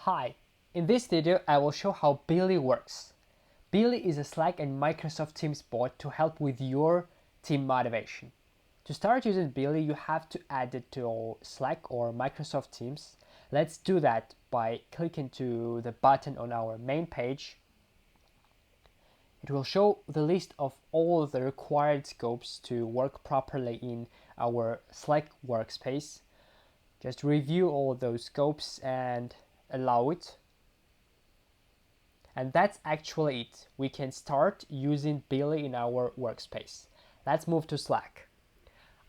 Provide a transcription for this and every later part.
Hi, in this video I will show how Billy works. Billy is a Slack and Microsoft Teams bot to help with your team motivation. To start using Billy, you have to add it to Slack or Microsoft Teams. Let's do that by clicking to the button on our main page. It will show the list of all the required scopes to work properly in our Slack workspace. Just review all those scopes and allow it. And that's actually it. We can start using Billy in our workspace. Let's move to Slack.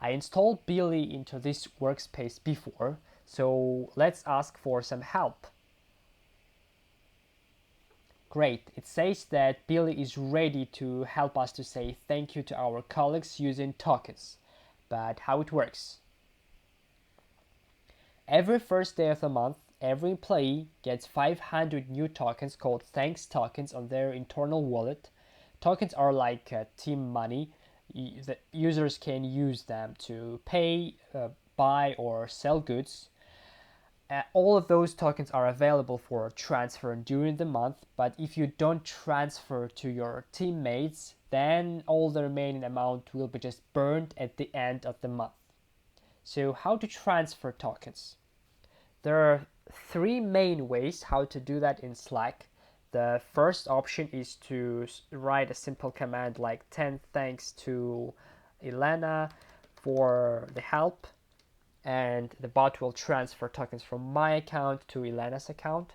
I installed Billy into this workspace before, so let's ask for some help. Great, it says that Billy is ready to help us to say thank you to our colleagues using tokens. But how it works? Every first day of the month, every employee gets 500 new tokens called thanks tokens on their internal wallet. Tokens are like team money. The users can use them to pay, buy, or sell goods. All of those tokens are available for transfer during the month, but if you don't transfer to your teammates, then all the remaining amount will be just burned at the end of the month. So, how to transfer tokens? There are three main ways how to do that in Slack. The first option is to write a simple command like 10 thanks to Elena for the help, and the bot will transfer tokens from my account to Elena's account.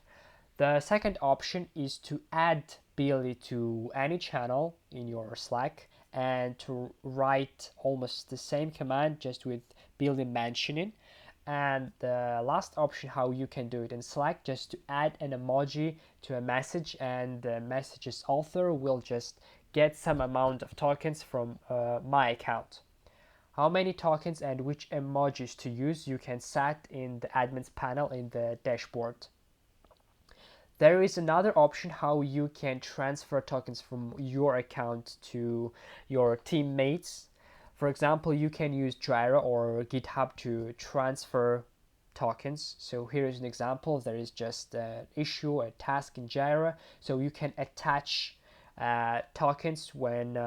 The second option is to add Billy to any channel in your Slack and to write almost the same command just with Billy mentioning. And the last option how you can do it in Slack, just to add an emoji to a message, and the message's author will just get some amount of tokens from my account. How many tokens and which emojis to use you can set in the admins panel in the dashboard. There is another option how you can transfer tokens from your account to your teammates. For example, you can use Jira or GitHub to transfer tokens. So here is an example. There is just an issue, a task in Jira. So you can attach tokens when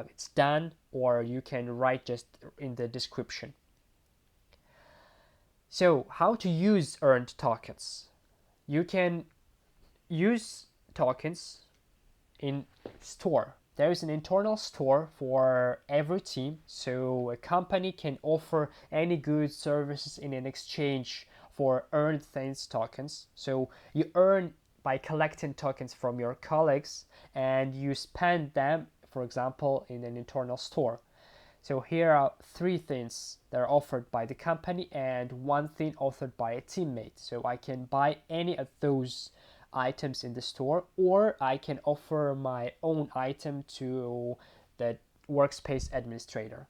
it's done, or you can write just in the description. So how to use earned tokens? You can use tokens in store. There is an internal store for every team, so a company can offer any goods, services in an exchange for earned thanks tokens. So you earn by collecting tokens from your colleagues and you spend them, for example, in an internal store. So here are three things that are offered by the company and one thing offered by a teammate. So I can buy any of those items in the store, or I can offer my own item to the workspace administrator.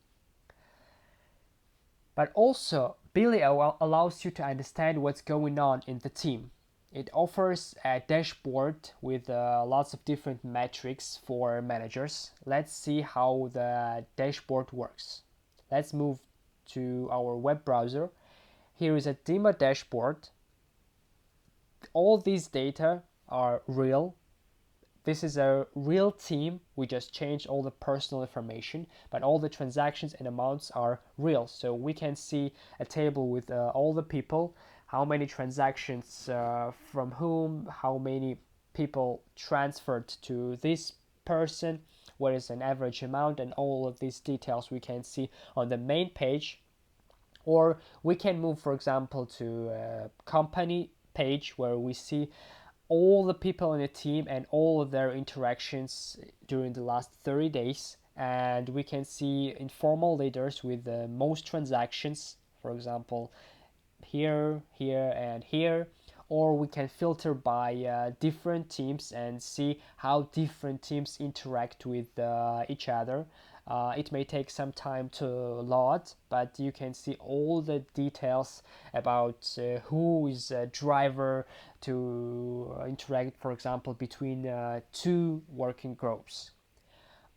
But also, Billy allows you to understand what's going on in the team. It offers a dashboard with lots of different metrics for managers. Let's see how the dashboard works. Let's move to our web browser. Here is a demo dashboard. All these data are real. This is a real team. We just changed all the personal information, but all the transactions and amounts are real. So we can see a table with all the people, how many transactions from whom, how many people transferred to this person, what is an average amount, and all of these details we can see on the main page. Or we can move, for example, to a company page where we see all the people in the team and all of their interactions during the last 30 days. And we can see informal leaders with the most transactions, for example, here, here, and here. Or we can filter by different teams and see how different teams interact with each other. It may take some time to load, but you can see all the details about who is a driver to interact, for example, between two working groups.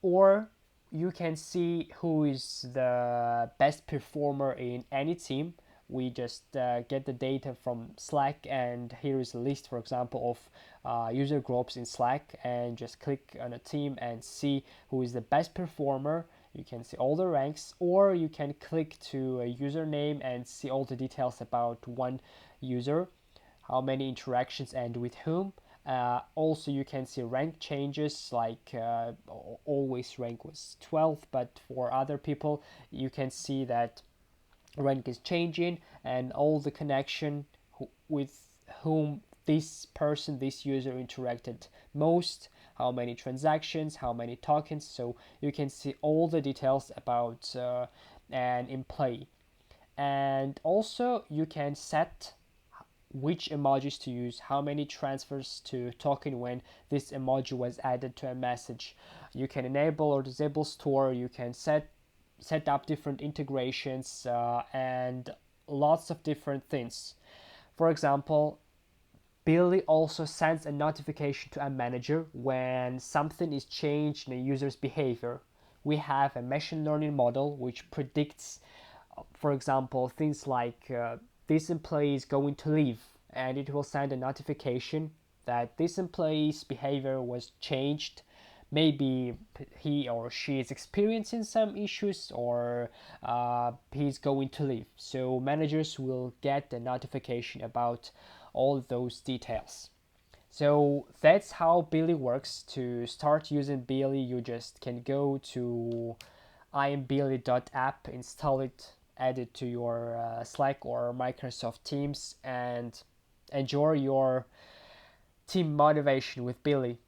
Or you can see who is the best performer in any team We just get the data from Slack, and here is a list, for example, of user groups in Slack, and just click on a team and see who is the best performer. You can see all the ranks, or you can click to a username and see all the details about one user, how many interactions and with whom. Also, you can see rank changes, like always rank was 12, but for other people, you can see that rank is changing, and all the connection with whom this person, this user interacted most, how many transactions, how many tokens. So you can see all the details about an employee. And also you can set which emojis to use, how many transfers to token when this emoji was added to a message. You can enable or disable store. You can set up different integrations and lots of different things. For example, Billy also sends a notification to a manager when something is changed in a user's behavior. We have a machine learning model which predicts, for example, things like this employee is going to leave, and it will send a notification that this employee's behavior was changed. Maybe he or she is experiencing some issues, or he's going to leave. So managers will get a notification about all those details. So that's how Billy works. To start using Billy, you just can go to imbilly.app, install it, add it to your Slack or Microsoft Teams, and enjoy your team motivation with Billy.